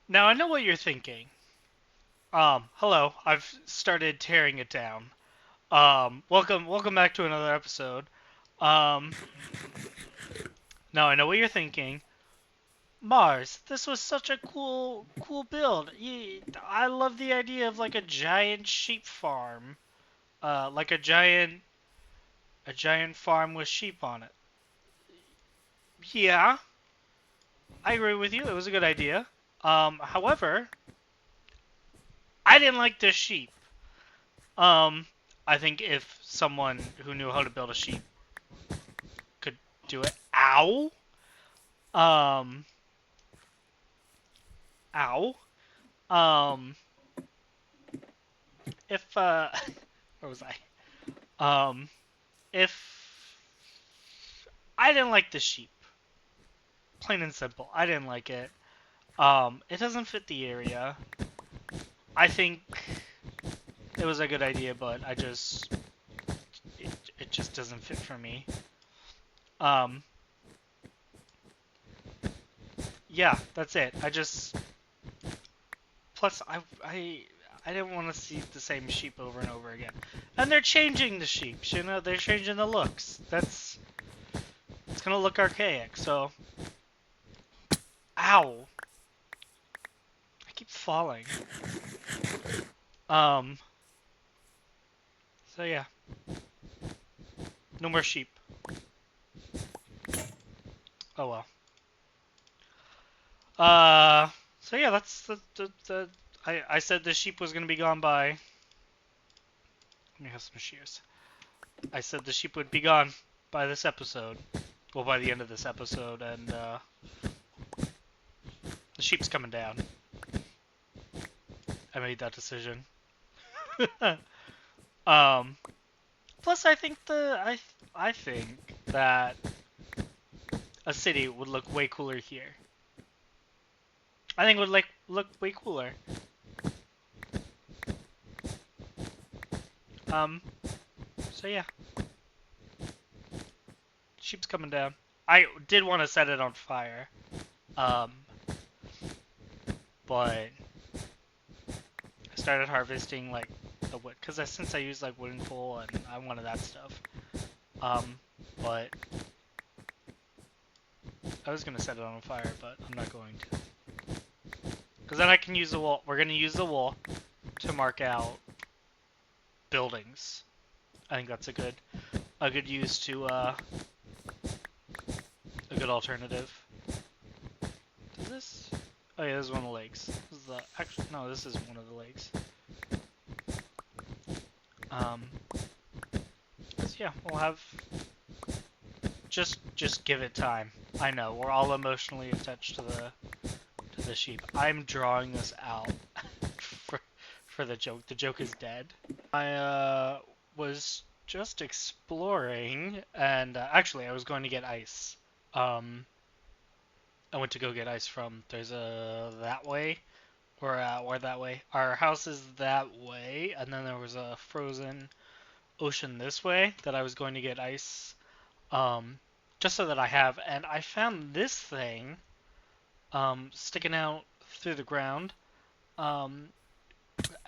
Now I know what you're thinking. Hello. I've started tearing it down. Welcome back to another episode. Um, Now I know what you're thinking. Mars, this was such a cool build. I love the idea of like a giant sheep farm. Like a giant farm with sheep on it. Yeah, I agree with you. It was a good idea. However, I didn't like the sheep. Um, I think if someone who knew how to build a sheep could do it. Ow. Um. Ow. Um. If where was I? Um. If I didn't like the sheep, plain and simple, I didn't like it. It doesn't fit the area. I think it was a good idea, but it just doesn't fit for me. Um. Yeah, that's it. Plus, I didn't want to see the same sheep over and over again. And they're changing the sheep, they're changing the looks. It's gonna look archaic, so. Ow! I keep falling. Um, so yeah. No more sheep. Oh well. Uh, so yeah, that's the I said the sheep was gonna be gone by. Let me have some shears. I said the sheep would be gone by this episode. Well, by the end of this episode, and the sheep's coming down. I made that decision. um, Plus, I think that a city would look way cooler here. I think it would like look way cooler. Um, so yeah, sheep's coming down. I did want to set it on fire, um, but I started harvesting like the wood because since I used like wooden coal and I wanted that stuff. Um, but I was gonna set it on fire, but I'm not going to. Because then I can use the wool. We're gonna use the wool to mark out buildings. I think that's a good use to a good alternative. Is this? Oh yeah, this is one of the lakes. This is the actually no, this is one of the lakes. Um. So yeah, we'll have just give it time. I know we're all emotionally attached to the sheep. I'm drawing this out for for the joke. The joke is dead. I was just exploring, and actually I was going to get ice. Um, I went to go get ice from there's a that way or that way. Our house is that way, and then there was a frozen ocean this way that I was going to get ice. Um, just so that I have, and I found this thing sticking out through the ground. Um,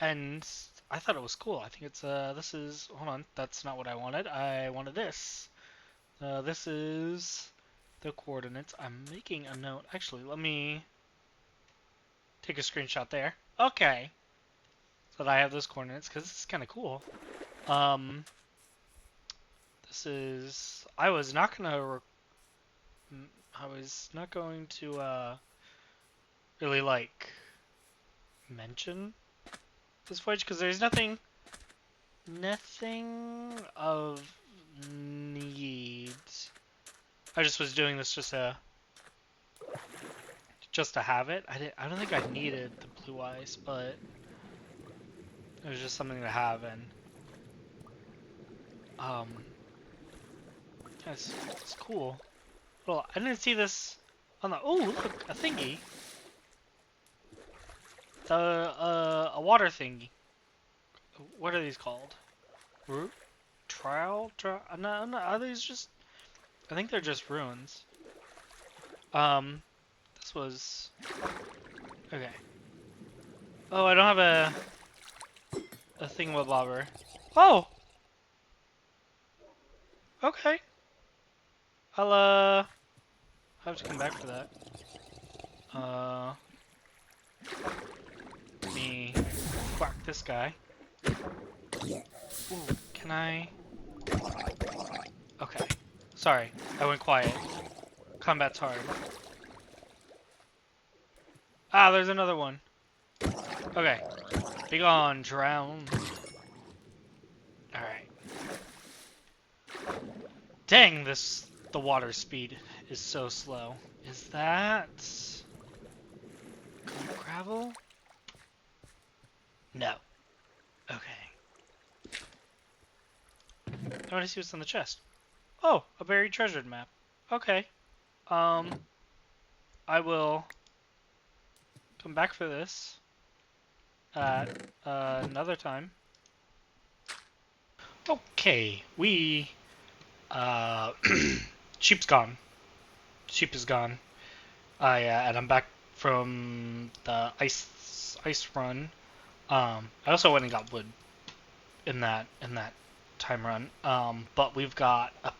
and I thought it was cool. I think it's this is hold on, that's not what I wanted. I wanted this. This is the coordinates. I'm making a note. Actually, let me take a screenshot there. Okay, so that I have those coordinates because this is kind of cool. Um, this is. I was not going to really like mention this voyage because there's nothing of need. I just was doing this just to have it. I don't think I needed the blue ice, but it was just something to have, and um, it's cool. Well, I didn't see this on the. Oh, look, a thingy. The a water thingy. What are these called? Root trial? No, no, are these just? I think they're just ruins. Um, this was okay. Oh, I don't have a thingamabobber. Oh, okay. I'll have to come back for that. Let me whack this guy. Ooh, can I? Okay. Sorry, I went quiet. Combat's hard. Ah, there's another one. Okay. Be gone, drown. Alright. Dang, the water speed is so slow. Is that gravel? No. Okay. I want to see what's on the chest. Oh, a buried treasured map. Okay. I will come back for this at another time. Okay, uh, sheep's gone. Sheep is gone. And I'm back from the ice run. I also went and got wood in that time run. But we've got a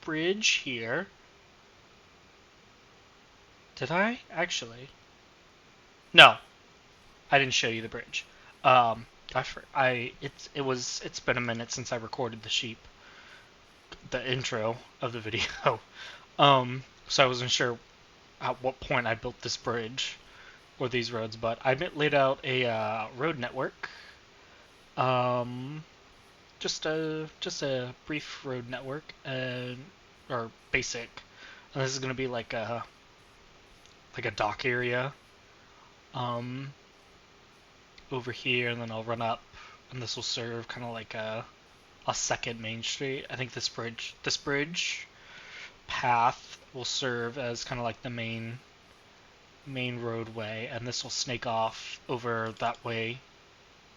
bridge here. Did I actually? No, I didn't show you the bridge. It's been a minute since I recorded the intro of the video. So I wasn't sure at what point I built this bridge or these roads, but I laid out a road network. Um, just a brief road network and or basic. And this is gonna be like a dock area. Um, over here, and then I'll run up, and this will serve kind of like a second main street. I think this bridge path will serve as kind of like the main roadway, and this will snake off over that way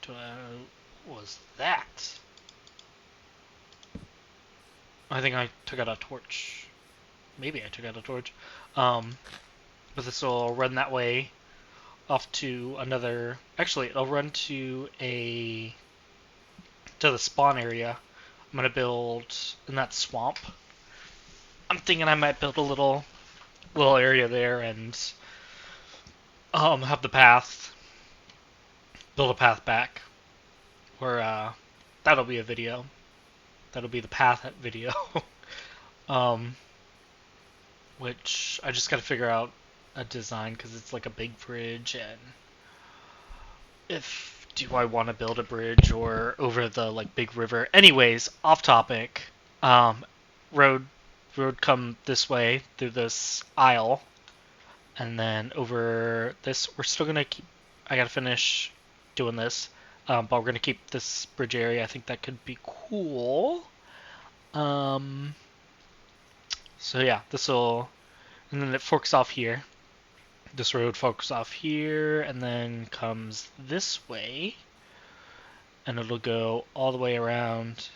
to what was that? I think I took out a torch. Maybe I took out a torch. Um, but this will run that way off to another. Actually, it'll run to the spawn area. I'm gonna build in that swamp. I'm thinking I might build a little area there and have the path, build a path back, where that'll be a video. That'll be the path video. um, which I just gotta figure out a design because it's like a big bridge, and if do I want to build a bridge or over the like big river? Anyways, off topic. Um, road road come this way through this aisle, and then over this. We're still gonna keep. I gotta finish doing this, but we're gonna keep this bridge area. I think that could be cool. Um, so yeah, this will, and then it forks off here. This road forks off here, and then comes this way, and it'll go all the way around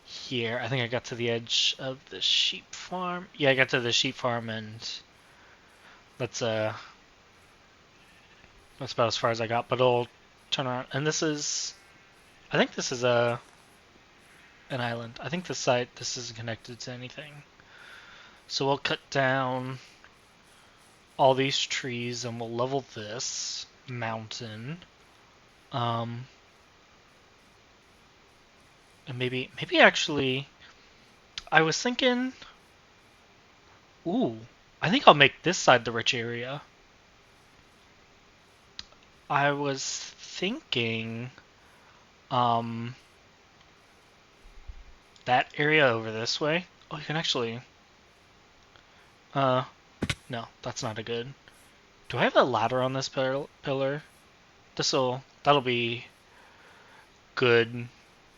here. I think I got to the edge of the sheep farm. Yeah, I got to the sheep farm, and that's that's about as far as I got. But it'll turn around, and I think this is an island. I think this isn't connected to anything. So we'll cut down all these trees, and we'll level this mountain. And maybe actually, I was thinking, ooh, I think I'll make this side the rich area. I was thinking, um, that area over this way. Oh, you can actually, no, that's not a good. Do I have a ladder on this pillar? That'll be good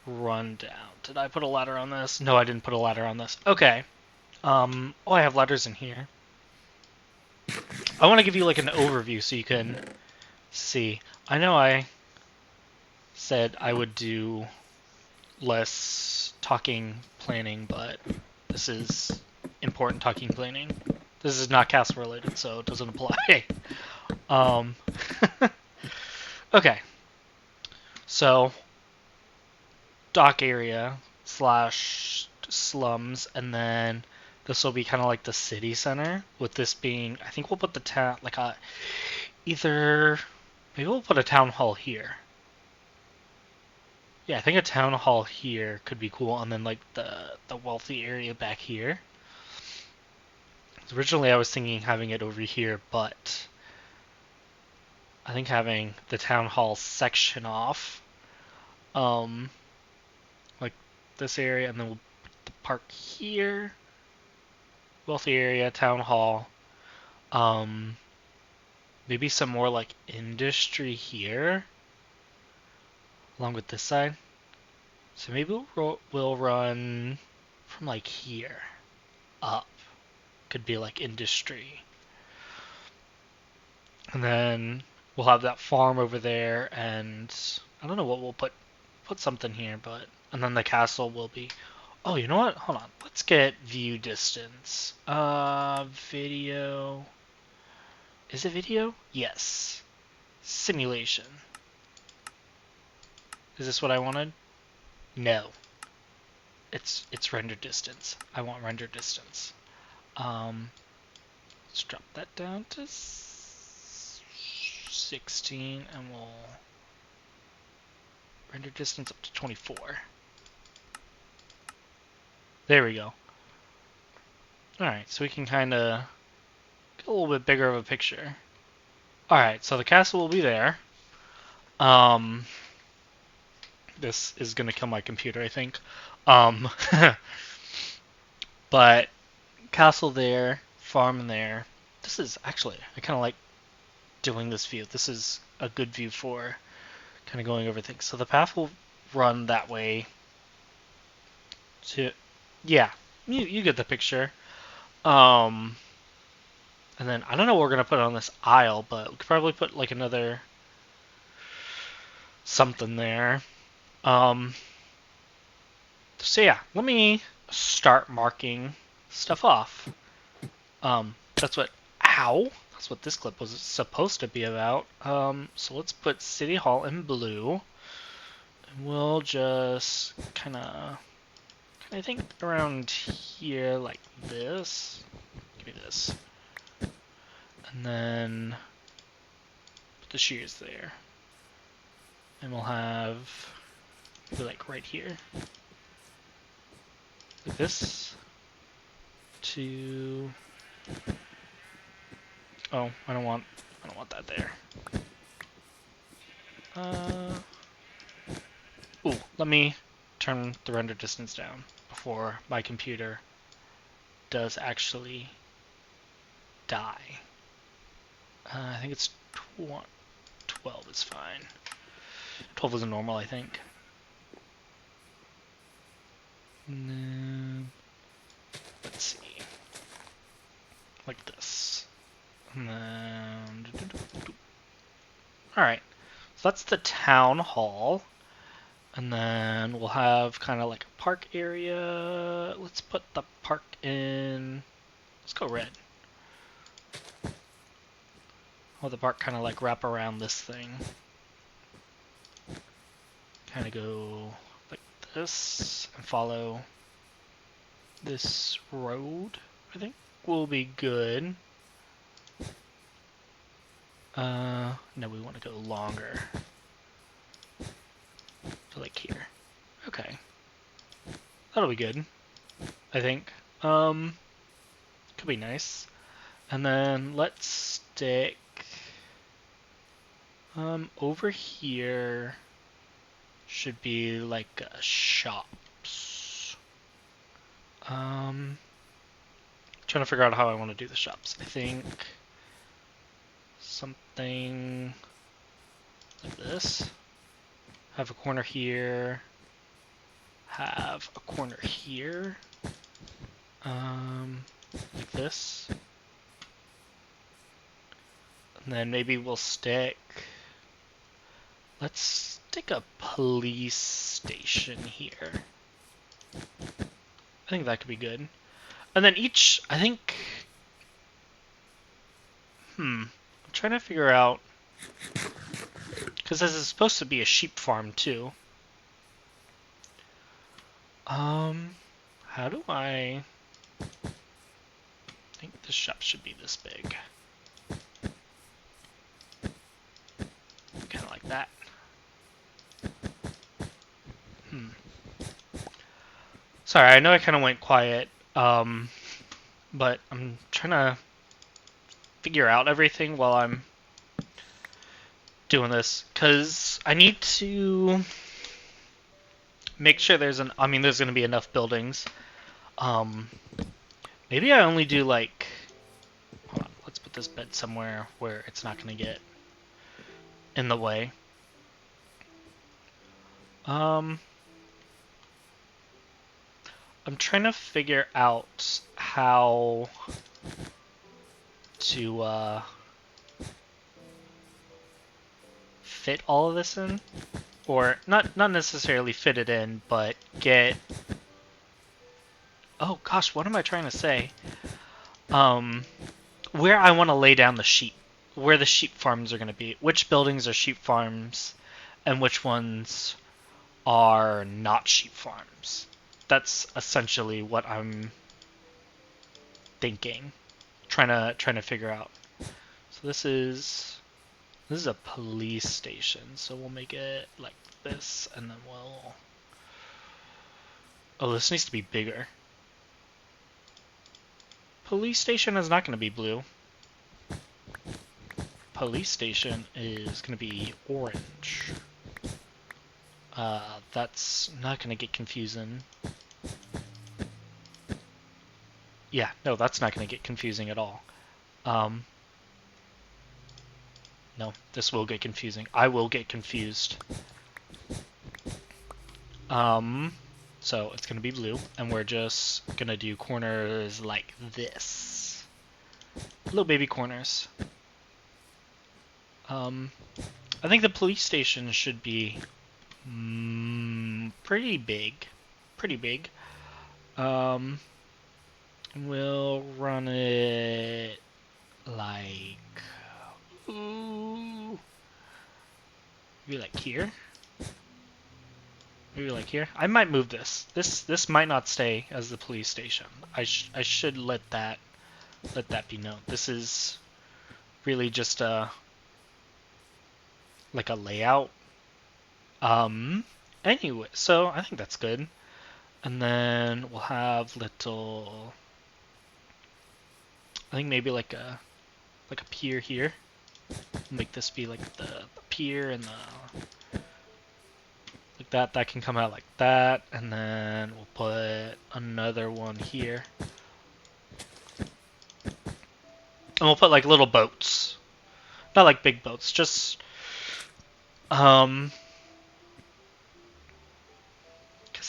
rundown. Did I put a ladder on this? No, I didn't put a ladder on this. Okay. Oh, I have ladders in here. I want to give you like an overview so you can see. I know I said I would do less talking planning, but this is important talking planning. This is not castle related, so it doesn't apply. um, Okay, so dock area slash slums, and then this will be kind of like the city center. With this being, I think we'll put the town like a either maybe we'll put a town hall here. Yeah, I think a town hall here could be cool, and then like the wealthy area back here. Originally, I was thinking having it over here, but I think having the town hall section off, um, like this area, and then we'll put the park here, wealthy area, town hall, um, maybe some more like industry here, along with this side. So maybe we'll run from like here up. Could be like industry, and then we'll have that farm over there, and I don't know what we'll put something here, but and then the castle will be. Oh, you know what? Hold on. Let's get view distance. Video. Is it video? Yes. Simulation. Is this what I wanted? No. It's render distance. I want render distance. Let's drop that down to 16, and we'll render distance up to 24. There we go. Alright, so we can kind of get a little bit bigger of a picture. Alright, so the castle will be there. This is going to kill my computer, I think. Um, but castle there, farm there. This is actually, I kind of like doing this view. This is a good view for kind of going over things. So the path will run that way to, yeah, you get the picture. And then I don't know what we're gonna put on this aisle, but we could probably put like another something there. Um, so yeah, let me start marking stuff off. That's what, ow, that's what this clip was supposed to be about. So let's put City Hall in blue. And we'll just kind of, I think around here like this. Give me this. And then put the shears there. And we'll have, like right here. Like this. To, oh, I don't want that there. Ooh, let me turn the render distance down before my computer does actually die. I think it's 12 is fine. 12 is normal, I think. And then, let's see. Like this. And then, alright, so that's the town hall. And then we'll have kind of like a park area. Let's put the park in, let's go red. I'll the park kind of like wrap around this thing. Kind of go like this and follow this road, I think will be good. No, we want to go longer. So like here. Okay. That'll be good, I think. Could be nice. And then let's stick over here should be like shops. Trying to figure out how I want to do the shops. I think something like this. Have a corner here. Have a corner here. Like this. And then maybe we'll stick. Let's stick a police station here. I think that could be good. And then each, I think. I'm trying to figure out Because this is supposed to be a sheep farm too. How do I think this shop should be this big? Kind of like that. Sorry, I know I kind of went quiet, but I'm trying to figure out everything while I'm doing this, because I need to make sure there's there's going to be enough buildings. Maybe I only do like, hold on, let's put this bed somewhere where it's not going to get in the way. I'm trying to figure out how to fit all of this in, or not necessarily fit it in, but get. Oh gosh, what am I trying to say? Where I want to lay down the sheep, where the sheep farms are going to be, which buildings are sheep farms, and which ones are not sheep farms. That's essentially what I'm thinking, trying to figure out. So this is a police station, so we'll make it like this, and then we'll. Oh, this needs to be bigger. Police station is not going to be blue. Police station is going to be orange. That's not going to get confusing. Yeah, no, that's not going to get confusing at all. No, this will get confusing. I will get confused. So it's going to be blue, and we're just going to do corners like this. Little baby corners. I think the police station should be pretty big. Pretty big. We'll run it like, ooh, maybe like here. Maybe like here. I might move this. This might not stay as the police station. I should let that be known. This is really just like a layout. Anyway, so I think that's good. And then we'll have little. I think maybe like a pier here. Make this be like the pier and the like that. That can come out like that, and then we'll put another one here. And we'll put like little boats. Not like big boats, just because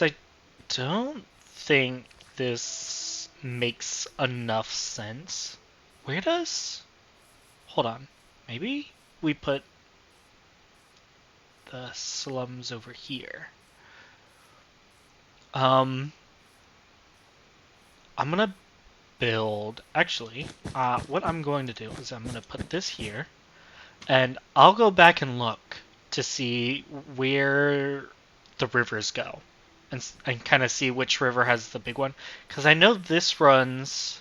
I don't think this makes enough sense. Where does? Hold on. Maybe we put the slums over here. I'm gonna build. Actually, what I'm going to do is I'm gonna put this here, and I'll go back and look to see where the rivers go, and kind of see which river has the big one. Because I know this runs.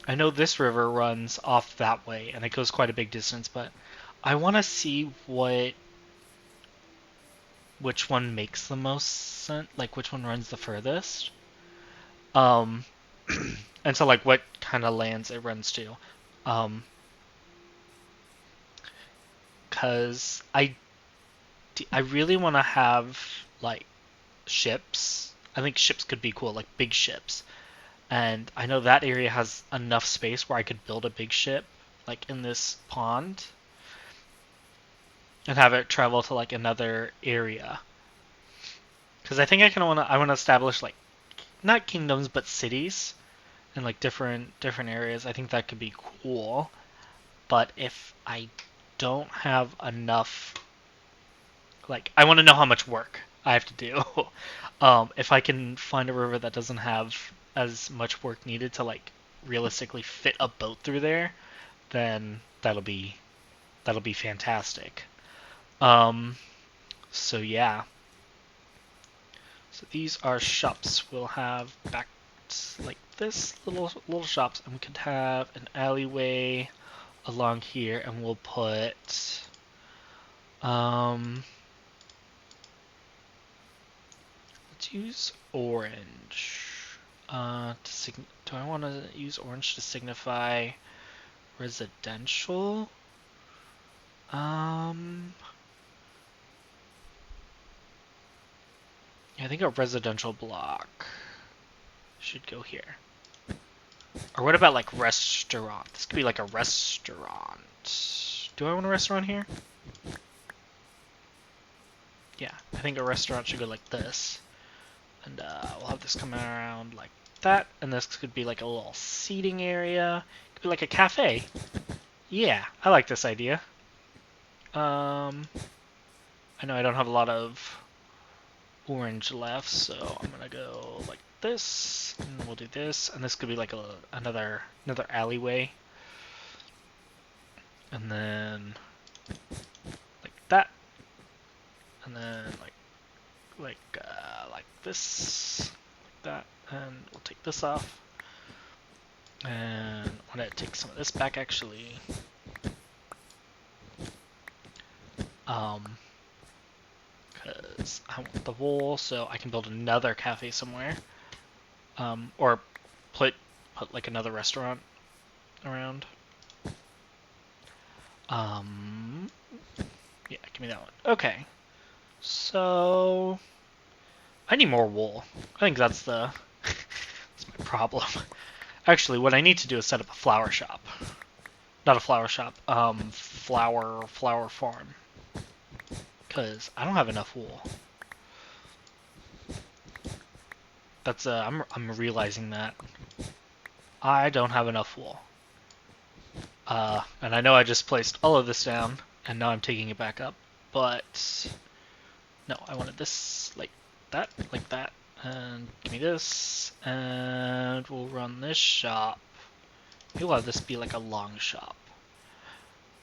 I know this river runs off that way, and it goes quite a big distance. But I want to see which one makes the most sense, like which one runs the furthest. Um, and so like what kind of lands it runs to. Because I really want to have like ships. I think ships could be cool, like big ships. And I know that area has enough space where I could build a big ship, like in this pond, and have it travel to like another area. Because I think I want to establish like not kingdoms but cities in like different areas. I think that could be cool. But if I don't have enough, like I want to know how much work I have to do. If I can find a river that doesn't have as much work needed to like realistically fit a boat through there, then that'll be that'll be fantastic. So yeah. So these are shops. We'll have back like this little shops, and we could have an alleyway along here, and we'll put let's use orange. Do I want to use orange to signify residential? Yeah, I think a residential block should go here. Or what about like restaurant? This could be like a restaurant. Do I want a restaurant here? Yeah, I think a restaurant should go like this. And we'll have this coming around like that. And this could be like a little seating area. It could be like a cafe. Yeah, I like this idea. I know I don't have a lot of orange left, so I'm gonna go like this, and we'll do this, and this could be like another alleyway, and then like that, and then like this, like that, and we'll take this off, and I want to take some of this back actually. Because I want the wool, so I can build another cafe somewhere, or put like another restaurant around. Yeah, give me that one. Okay, so I need more wool. I think that's that's my problem. Actually, what I need to do is set up a flower shop. Not a flower shop. Flower farm. Because I don't have enough wool. That's I'm realizing that I don't have enough wool. And I know I just placed all of this down, and now I'm taking it back up. But no, I wanted this like that, and give me this, and we'll run this shop. We'll have this be like a long shop,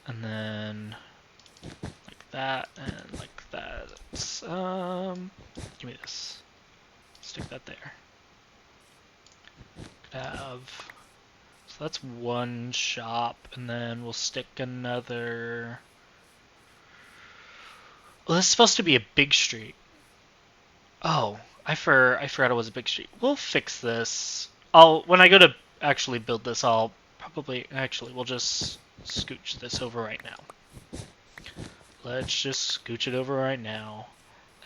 and then like that, and like that. Give me this. Stick that there. Could have. So that's one shop, and then we'll stick another. Well, this is supposed to be a big street. Oh, I forgot it was a big street. We'll fix this. When I go to actually build this, I'll probably we'll just scooch this over right now. Let's just scooch it over right now,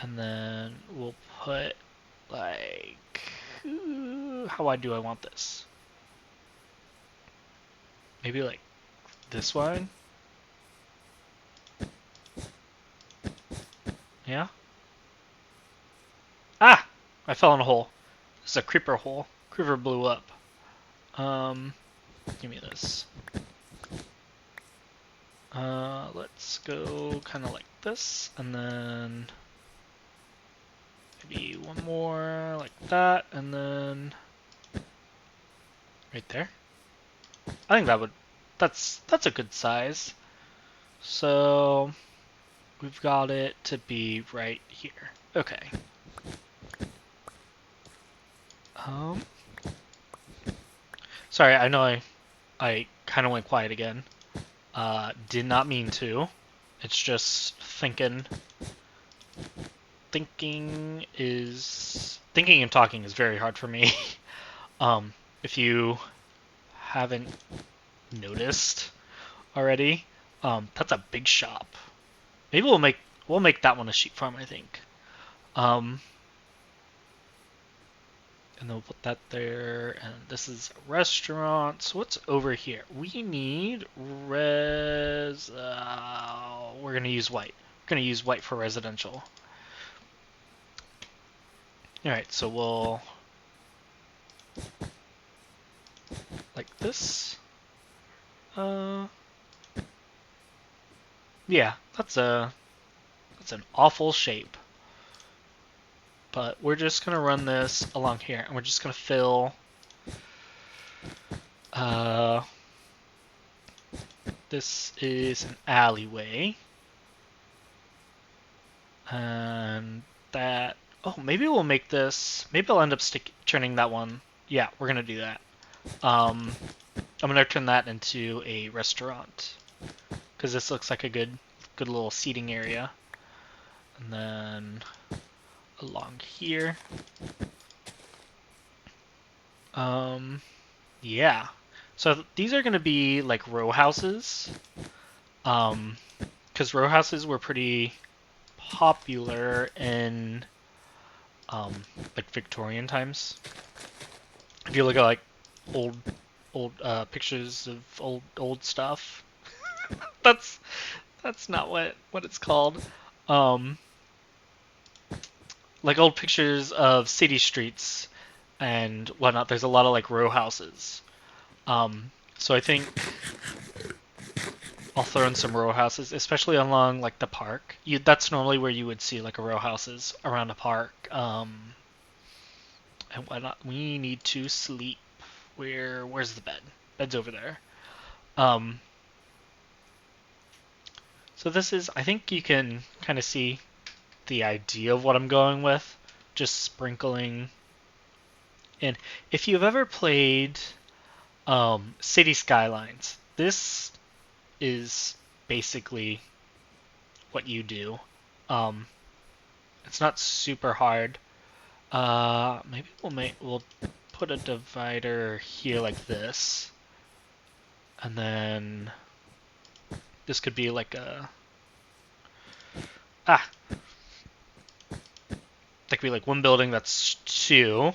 and then we'll put like how wide do I want this? Maybe like this wide? Yeah? Ah! I fell in a hole. This is a creeper hole. Creeper blew up. Give me this. Let's go kind of like this, and then maybe one more like that, and then right there. I think that's a good size. So we've got it to be right here. Okay. Sorry, I know I kind of went quiet again. Did not mean to. It's just thinking and talking is very hard for me. If you haven't noticed already, that's a big shop. Maybe we'll make that one a sheep farm, I think. And then we'll put that there, and this is a restaurant. So what's over here? We need we're gonna use white. We're gonna use white for residential. Alright, so we'll like this. Yeah, that's an awful shape. But we're just gonna run this along here, and we're just gonna fill this is an alleyway. And that... Oh, maybe we'll make this... Maybe I'll end up turning that one... Yeah, we're going to do that. I'm going to turn that into a restaurant. Because this looks like a good little seating area. And then along here. Yeah. So these are going to be like row houses. Because row houses were pretty popular in like Victorian times. If you look at like old pictures of old stuff, that's not what it's called. Like old pictures of city streets and whatnot. There's a lot of like row houses. So I think I'll throw in some row houses, especially along like the park. That's normally where you would see like a row houses around a park. And whatnot. We need to sleep. Where's the bed? Bed's over there. So this is, I think you can kind of see the idea of what I'm going with. Just sprinkling in. If you've ever played City Skylines, this is basically what you do. It's not super hard. Maybe we'll put a divider here like this, and then this could be like a that could be like one building that's 2,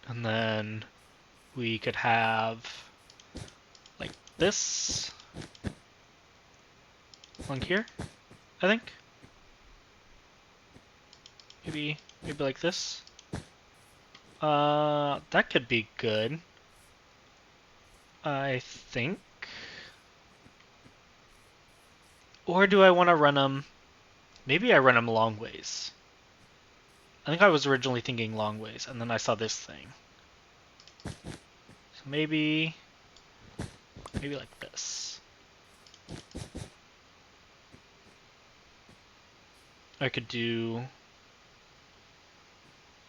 and then we could have like this along here, I think. Maybe like this. That could be good. I think. Or do I want to run them? Maybe I run them long ways. I think I was originally thinking long ways, and then I saw this thing. So maybe like this. I could do...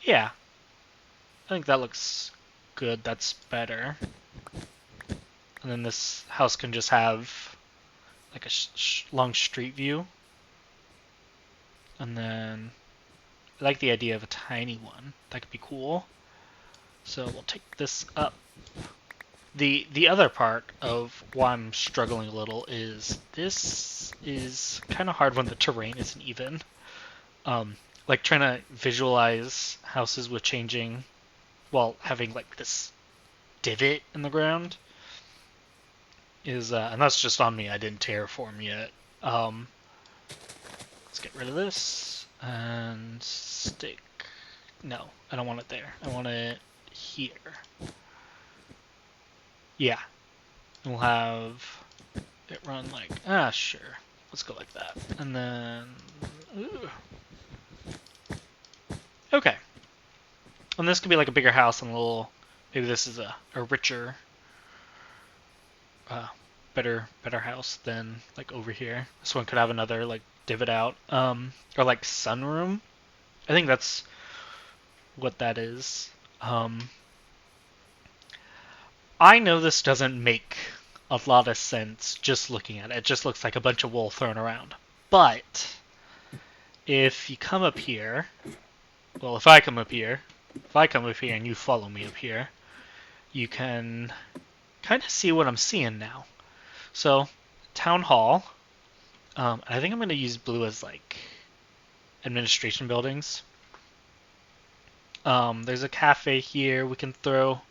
Yeah. I think that looks good. That's better. And then this house can just have like a long street view. And then I like the idea of a tiny one. That could be cool. So we'll take this up. The other part of why I'm struggling a little is this is kind of hard when the terrain isn't even. Like trying to visualize houses with changing, well, having like this divot in the ground is, and that's just on me. I didn't terraform yet. Let's get rid of this and stick. No, I don't want it there. I want it here. Yeah. We'll have it run like, sure. Let's go like that. And then, ooh. Okay. And this could be like a bigger house and a little, maybe this is a richer, better house than like over here. This one could have another like divot out, or like sunroom. I think that's what that is. I know this doesn't make a lot of sense just looking at it. It just looks like a bunch of wool thrown around. But if you come up here, well, if I come up here and you follow me up here, you can kind of see what I'm seeing now. So, town hall. I think I'm going to use blue as like administration buildings. There's a cafe here. We can throw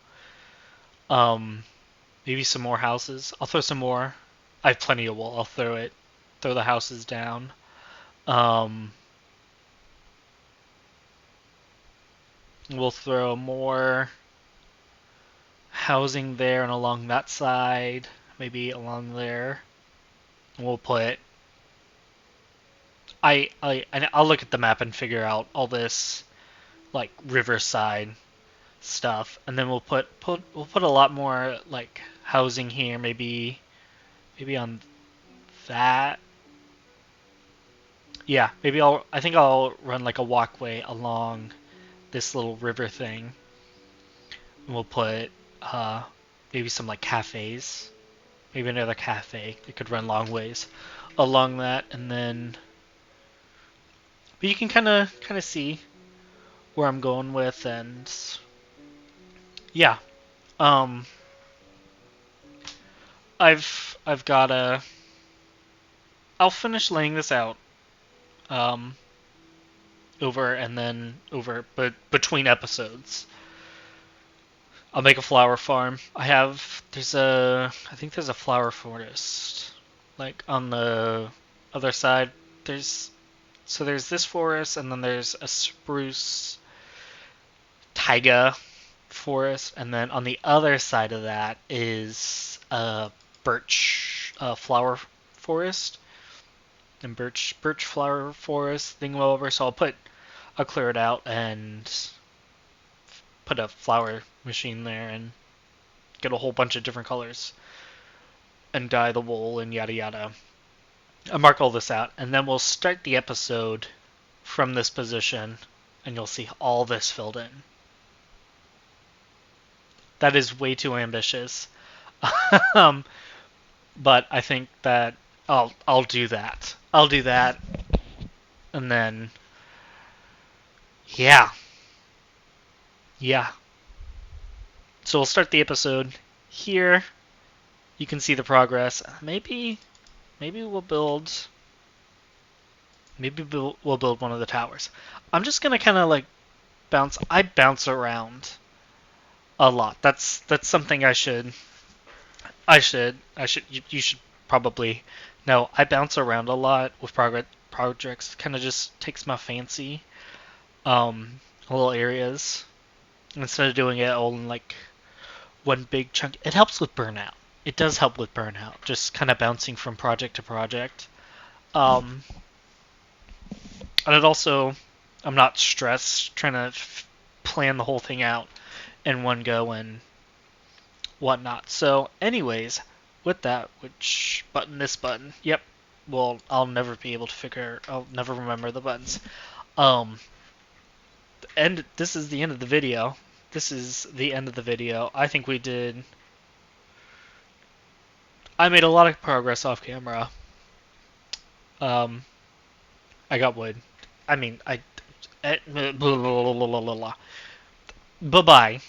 maybe some more houses. I'll throw some more. I have plenty of wool. I'll throw the houses down. We'll throw more housing there and along that side. Maybe along there. We'll put... I'll look at the map and figure out all this, like, riverside stuff, and then we'll put a lot more like housing here, maybe on that. Yeah, maybe I think I'll run like a walkway along this little river thing. And we'll put maybe some like cafes, maybe another cafe that could run long ways along that, and then but you can kind of see where I'm going with, and yeah, um, I've got a. I'll finish laying this out, um, over and then over, but between episodes. I'll make a flower farm. I think there's a flower forest, like on the other side. There's there's this forest, and then there's a spruce taiga forest, and then on the other side of that is a birch flower forest and birch flower forest thing over. So I'll clear it out and put a flower machine there and get a whole bunch of different colors and dye the wool and yada yada. I mark all this out, and then we'll start the episode from this position, and you'll see all this filled in. That is way too ambitious. um, but I think that I'll do that. I'll do that, and then yeah, yeah. So we'll start the episode here. You can see the progress. Maybe we'll build. We'll build one of the towers. I'm just gonna kind of like bounce. I bounce around a lot. That's something you should probably know. I bounce around a lot with projects. Kind of just takes my fancy. Little areas instead of doing it all in like one big chunk. It helps with burnout. It does help with burnout. Just kind of bouncing from project to project. Um, and it also, I'm not stressed trying to plan the whole thing out in one go and whatnot. So, anyways, with that, which button? This button. Yep. Well, I'll never be able to figure. I'll never remember the buttons. Um, and this is the end of the video. This is the end of the video. I think we did. I made a lot of progress off camera. Um, I got wood. I mean, I. Blah, blah, blah, blah, blah. Bye bye.